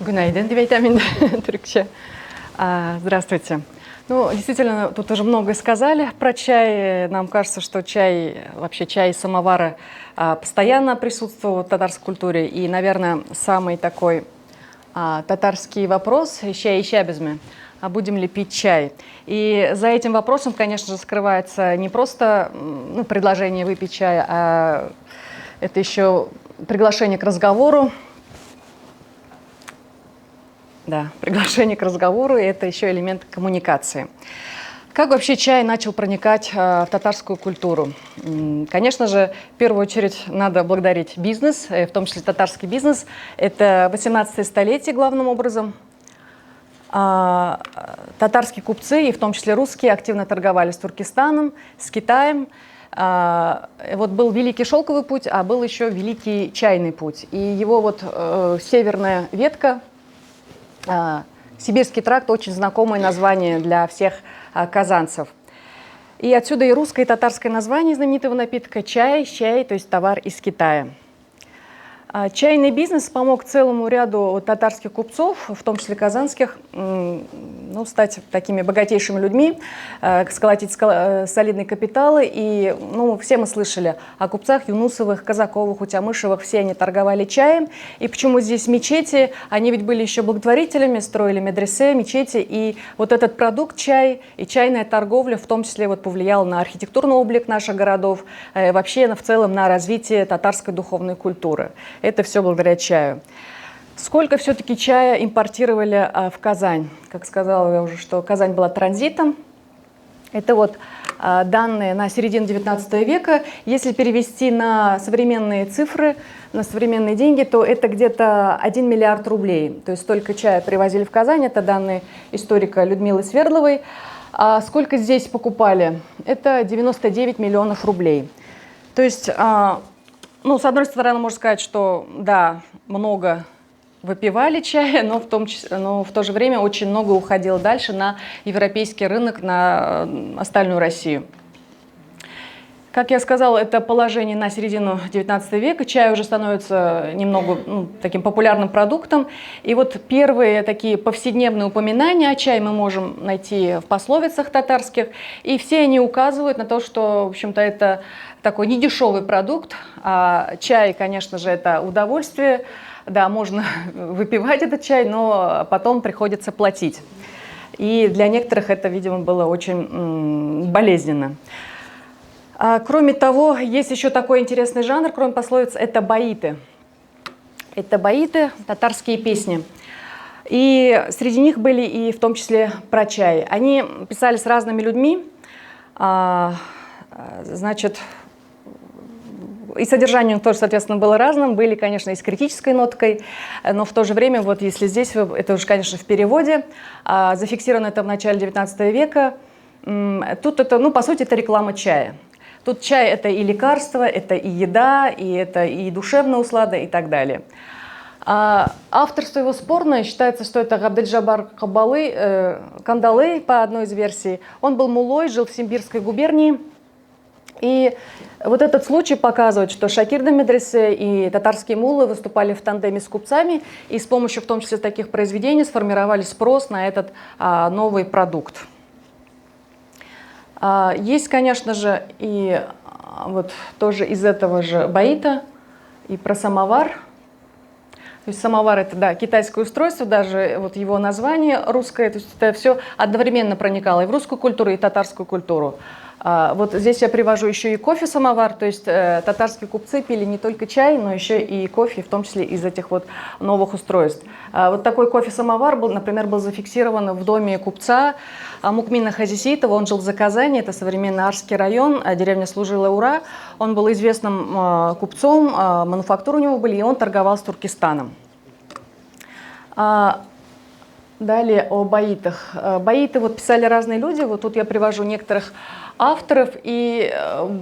Günaydın, витамин Türkçe. Здравствуйте. Ну, действительно, тут уже многое сказали про чай. Нам кажется, что чай, вообще чай из самовара постоянно присутствовал в татарской культуре. И, наверное, самый такой татарский вопрос «Чай и щабезме», а будем ли пить чай? И за этим вопросом, конечно же, скрывается не просто предложение выпить чай, а это еще приглашение к разговору. Да, приглашение к разговору – это еще элемент коммуникации. Как вообще чай начал проникать в татарскую культуру? Конечно же, в первую очередь надо благодарить бизнес, в том числе татарский бизнес. Это 18 столетие главным образом. Татарские купцы, и в том числе русские, активно торговали с Туркестаном, с Китаем. Вот был Великий шелковый путь, а был еще Великий чайный путь. И его вот северная ветка, Сибирский тракт, очень знакомое название для всех казанцев. И отсюда и русское, и татарское название знаменитого напитка чай, то есть товар из Китая. Чайный бизнес помог целому ряду татарских купцов, в том числе казанских, стать такими богатейшими людьми, сколотить солидные капиталы. И все мы слышали о купцах Юнусовых, Казаковых, Утямышевых, все они торговали чаем. И почему здесь мечети? Они ведь были еще благотворителями, строили медресе, мечети. И вот этот продукт чай и чайная торговля в том числе повлиял на архитектурный облик наших городов, вообще в целом на развитие татарской духовной культуры. Это все благодаря чаю. Сколько все-таки чая импортировали в Казань? Как сказала я уже, что Казань была транзитом. Это данные на середину 19 века. Если перевести на современные цифры, на современные деньги, то это где-то 1 миллиард рублей. То есть столько чая привозили в Казань. Это данные историка Людмилы Свердловой. А сколько здесь покупали? Это 99 миллионов рублей. То есть... с одной стороны, можно сказать, что да, много выпивали чая, но в то же время очень много уходило дальше на европейский рынок, на остальную Россию. Как я сказала, это положение на середину 19 века. Чай уже становится немного таким популярным продуктом. И вот первые такие повседневные упоминания о чае мы можем найти в пословицах татарских. И все они указывают на то, что, в общем-то, это такой недешевый продукт. А чай, конечно же, это удовольствие. Да, можно выпивать этот чай, но потом приходится платить. И для некоторых это, видимо, было очень болезненно. Кроме того, есть еще такой интересный жанр, кроме пословиц, это баиты. Это баиты, татарские песни. И среди них были и в том числе про чай. Они писали с разными людьми, и содержание тоже, соответственно, было разным. Были, конечно, и с критической ноткой, но в то же время, если здесь, это уже, конечно, в переводе, зафиксировано это в начале 19 века, тут это, по сути, это реклама чая. Тут чай – это и лекарство, это и еда, и это и душевная услада, и так далее. Авторство его спорное. Считается, что это Габдельджабар Кандалый, по одной из версий. Он был муллой, жил в Симбирской губернии. И вот этот случай показывает, что шакирды медресе и татарские муллы выступали в тандеме с купцами, и с помощью, в том числе, таких произведений сформировали спрос на этот новый продукт. Есть, конечно же, и тоже из этого же баита, и про самовар. То есть самовар – это, да, китайское устройство, даже его название русское, то есть это все одновременно проникало и в русскую культуру, и в татарскую культуру. Здесь я привожу еще и кофе-самовар, то есть татарские купцы пили не только чай, но еще и кофе, в том числе из этих новых устройств. Такой кофе-самовар, например, был зафиксирован в доме купца Мукмина Хазиситова, он жил за Казани, это современный Арский район, деревня Служилая-Ура. Он был известным купцом, мануфактуры у него были, и он торговал с Туркестаном. Далее о баитах. Баиты писали разные люди, тут я привожу некоторых авторов, и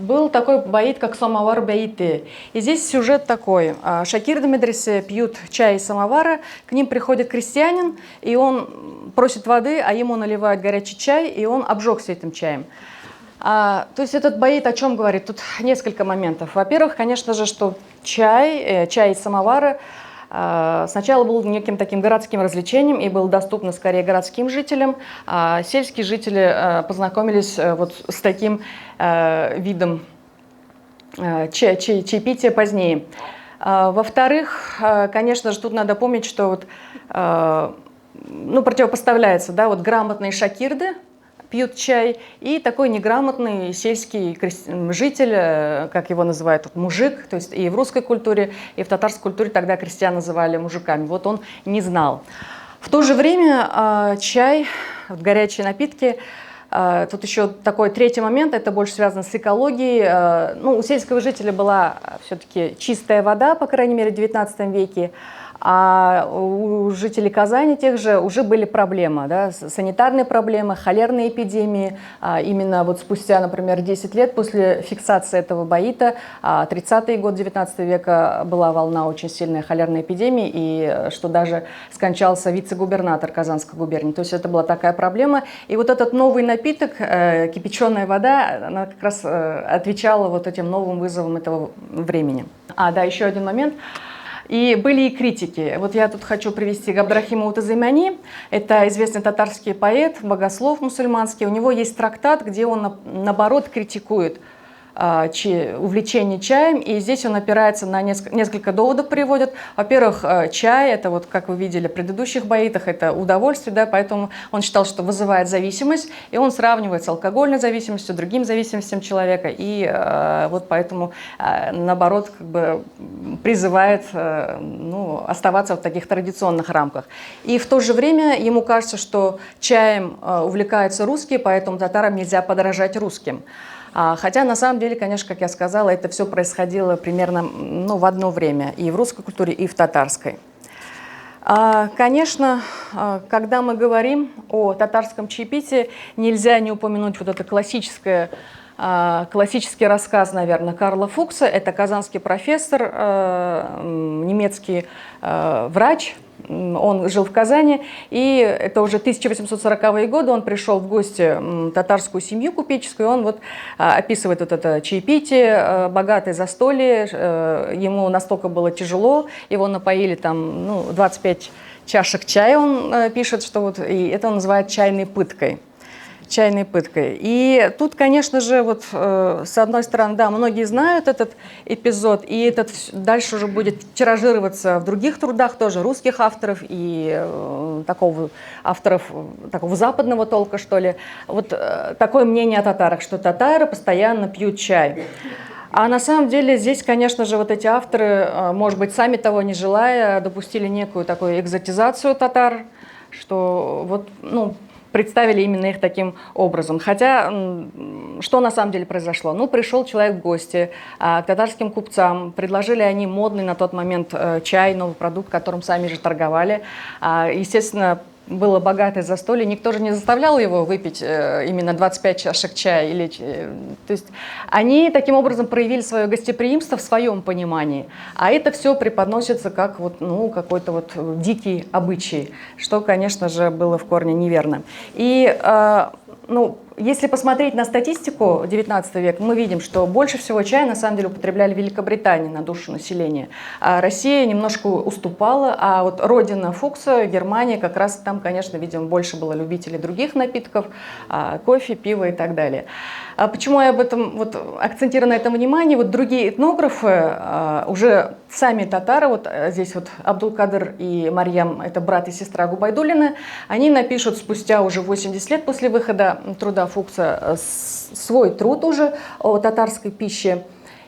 был такой баит, как самовар баиты. И здесь сюжет такой. Шакирды медресе пьют чай из самовара, к ним приходит крестьянин, и он просит воды, а ему наливают горячий чай, и он обжегся этим чаем. То есть этот баит о чем говорит? Тут несколько моментов. Во-первых, конечно же, что чай из самовара сначала был неким таким городским развлечением и был доступно скорее городским жителям, а сельские жители познакомились вот с таким видом чаепития позднее. Во-вторых, конечно же, тут надо помнить, что вот, ну, противопоставляется, да, вот грамотные шакирды пьют чай, и такой неграмотный сельский житель, как его называют, вот, мужик, то есть и в русской культуре, и в татарской культуре тогда крестьян называли мужиками. Вот он не знал. В то же время чай, вот, горячие напитки, тут еще такой третий момент, это больше связано с экологией. Ну, у сельского жителя была все-таки чистая вода, по крайней мере, в XIX веке, а у жителей Казани тех же уже были проблемы, да, санитарные проблемы, холерные эпидемии. Именно вот спустя, например, 10 лет после фиксации этого баита, 30-й год XIX века, была волна очень сильной холерной эпидемии, и что даже скончался вице-губернатор Казанской губернии. То есть это была такая проблема. И вот этот новый напиток, кипяченая вода, она как раз отвечала вот этим новым вызовам этого времени. Да, еще один момент. И были и критики. Вот я тут хочу привести Габдрахима Утазаймани. Это известный татарский поэт, богослов мусульманский. У него есть трактат, где он, наоборот, критикует увлечение чаем, и здесь он опирается на несколько доводов приводит. Во-первых, чай, это вот, как вы видели в предыдущих баитах, это удовольствие, да, поэтому он считал, что вызывает зависимость, и он сравнивает с алкогольной зависимостью, другим зависимостям человека, и вот поэтому, наоборот, как бы призывает ну, оставаться в таких традиционных рамках. И в то же время ему кажется, что чаем увлекаются русские, поэтому татарам нельзя подражать русским. Хотя, на самом деле, конечно, как я сказала, это все происходило примерно ну, в одно время и в русской культуре, и в татарской. Конечно, когда мы говорим о татарском чаепитии, нельзя не упомянуть вот это классический рассказ, наверное, Карла Фукса. Это казанский профессор, немецкий врач. Он жил в Казани, и это уже 1840-е годы, он пришел в гости в татарскую семью купеческую, и он вот описывает вот это чаепитие, богатое застолье, ему настолько было тяжело, его напоили там, ну, 25 чашек чая, он пишет, что вот, и это он называет чайной пыткой. Чайной пыткой. И тут, конечно же, вот с одной стороны, да, многие знают этот эпизод, и этот дальше уже будет тиражироваться в других трудах тоже русских авторов и авторов такого западного толка, что ли. Вот такое мнение о татарах, что татары постоянно пьют чай. А на самом деле здесь, конечно же, вот эти авторы, может быть, сами того не желая, допустили некую такую экзотизацию татар, что вот, ну, представили именно их таким образом. Хотя, что на самом деле произошло? Ну, пришел человек в гости к татарским купцам, предложили они модный на тот момент чай, новый продукт, которым сами же торговали. Естественно, было богатое застолье, никто же не заставлял его выпить именно 25 чашек чая. То есть они таким образом проявили свое гостеприимство в своем понимании, а это все преподносится как вот, ну, какой-то вот дикий обычай, что, конечно же, было в корне неверно. И ну, если посмотреть на статистику XIX века, мы видим, что больше всего чая на самом деле употребляли в Великобритании на душу населения. А Россия немножко уступала, а вот родина Фукса, Германия, как раз там, конечно, видимо, больше было любителей других напитков, кофе, пива и так далее. А почему я об этом вот акцентирую на этом внимание? Вот другие этнографы, уже сами татары, вот здесь вот Абдулкадыр и Марьям, это брат и сестра Губайдуллины, они напишут спустя уже 80 лет после выхода труда Фукса свой труд уже о татарской пище.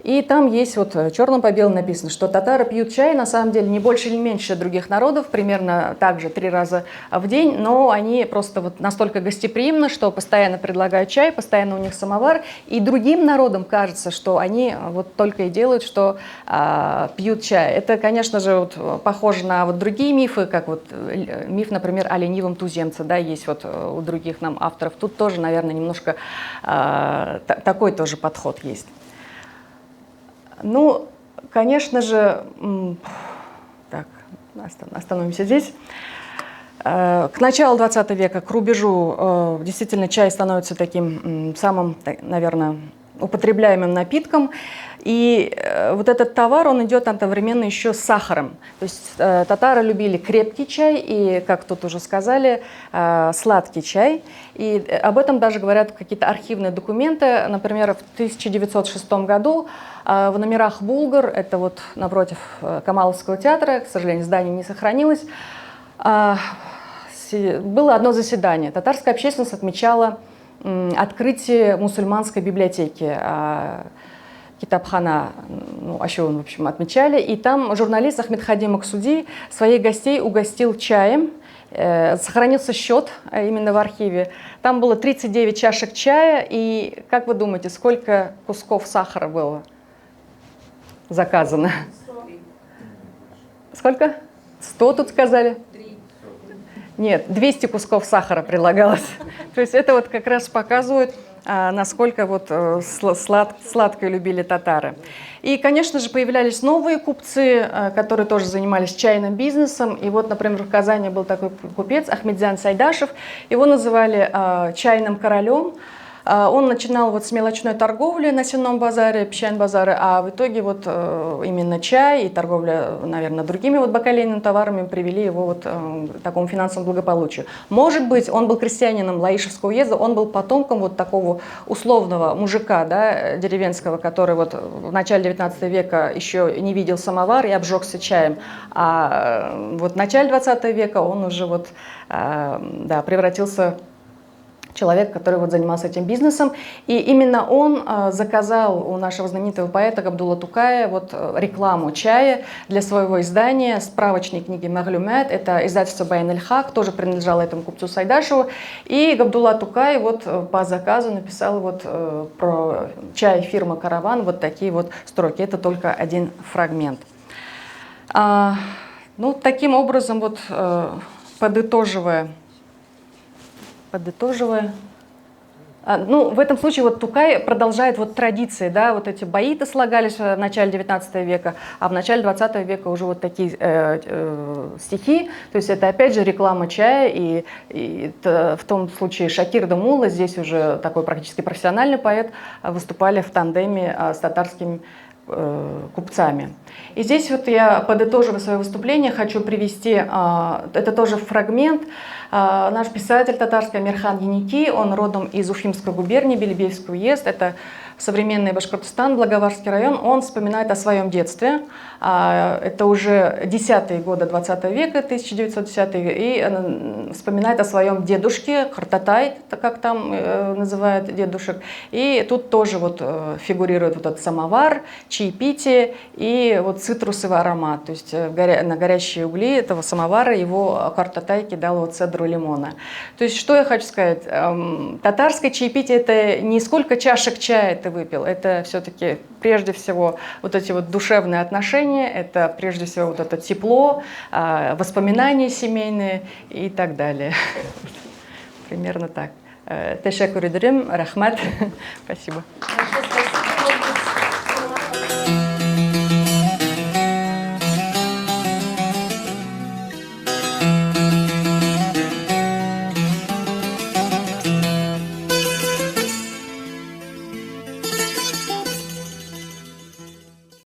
И там есть вот черным по белому написано, что татары пьют чай на самом деле не больше или меньше других народов, примерно также 3 раза в день, но они просто вот настолько гостеприимны, что постоянно предлагают чай, постоянно у них самовар, и другим народам кажется, что они вот только и делают, что пьют чай. Это, конечно же, вот похоже на вот другие мифы, как вот миф, например, о ленивом туземце, да, есть вот у других нам авторов. Тут тоже, наверное, немножко такой тоже подход есть. Ну, конечно же, так, остановимся здесь. К началу 20 века, к рубежу, действительно чай становится таким самым, наверное, употребляемым напитком. И вот этот товар, он идет одновременно еще с сахаром. То есть татары любили крепкий чай и, как тут уже сказали, сладкий чай. И об этом даже говорят какие-то архивные документы. Например, в 1906 году в номерах «Булгар», это вот напротив Камаловского театра, к сожалению, здание не сохранилось, было одно заседание. Татарская общественность отмечала открытие мусульманской библиотеки. Китабхана, ну, Ащуон, в общем, отмечали. И там журналист Ахмедхади Максуди своих гостей угостил чаем. Сохранился счет именно в архиве. Там было 39 чашек чая. И как вы думаете, сколько кусков сахара было заказано? 100. Сколько? 100 тут сказали? 3. Нет, 200 кусков сахара прилагалось. То есть это вот как раз показывает, насколько вот сладкое любили татары. И, конечно же, появлялись новые купцы, которые тоже занимались чайным бизнесом. И вот, например, в Казани был такой купец Ахмедзян Сайдашев. Его называли чайным королем. Он начинал вот с мелочной торговли на Сенном базаре, Песчан-базаре, а в итоге вот именно чай и торговля, наверное, другими вот бакалейными товарами привели его вот к такому финансовому благополучию. Может быть, он был крестьянином Лаишевского уезда, он был потомком вот такого условного мужика, да, деревенского, который вот в начале 19 века еще не видел самовар и обжегся чаем, а вот в начале 20 века он уже вот, да, превратился человек, который вот занимался этим бизнесом. И именно он заказал у нашего знаменитого поэта Габдулла Тукая вот рекламу чая для своего издания, справочной книги «Маглюмат». Это издательство Байн-эль-Хак, тоже принадлежало этому купцу Сайдашеву. И Габдулла Тукай вот по заказу написал вот про чай фирмы «Караван» вот такие вот строки. Это только один фрагмент. Ну, таким образом, вот подытоживая, ну, в этом случае вот Тукай продолжает вот традиции, да, вот эти баиты слагались в начале 19 века, а в начале 20 века уже вот такие стихи, то есть это опять же реклама чая, и в том случае Шакир Дамулла, здесь уже такой практически профессиональный поэт, выступали в тандеме с татарскими купцами. И здесь вот я, подытоживая свое выступление, хочу привести, это тоже фрагмент. Наш писатель татарский Амирхан Еники, он родом из Уфимской губернии, Белебеевский уезд, это современный Башкортостан, Благоварский район. Он вспоминает о своем детстве. Это уже 10-е годы 20 века, 1910-е, и вспоминает о своем дедушке, Картатай, как там называют дедушек. И тут тоже вот фигурирует вот этот самовар, чаепитие и вот цитрусовый аромат. То есть на горящие угли этого самовара его Картатай кидал вот цедру лимона. То есть что я хочу сказать? Татарское чаепитие — это не сколько чашек чая ты выпил, это все-таки прежде всего вот эти вот душевные отношения, это прежде всего вот это тепло, воспоминания семейные и так далее. Примерно так. Тешеккур эдерим, рахмат. Спасибо.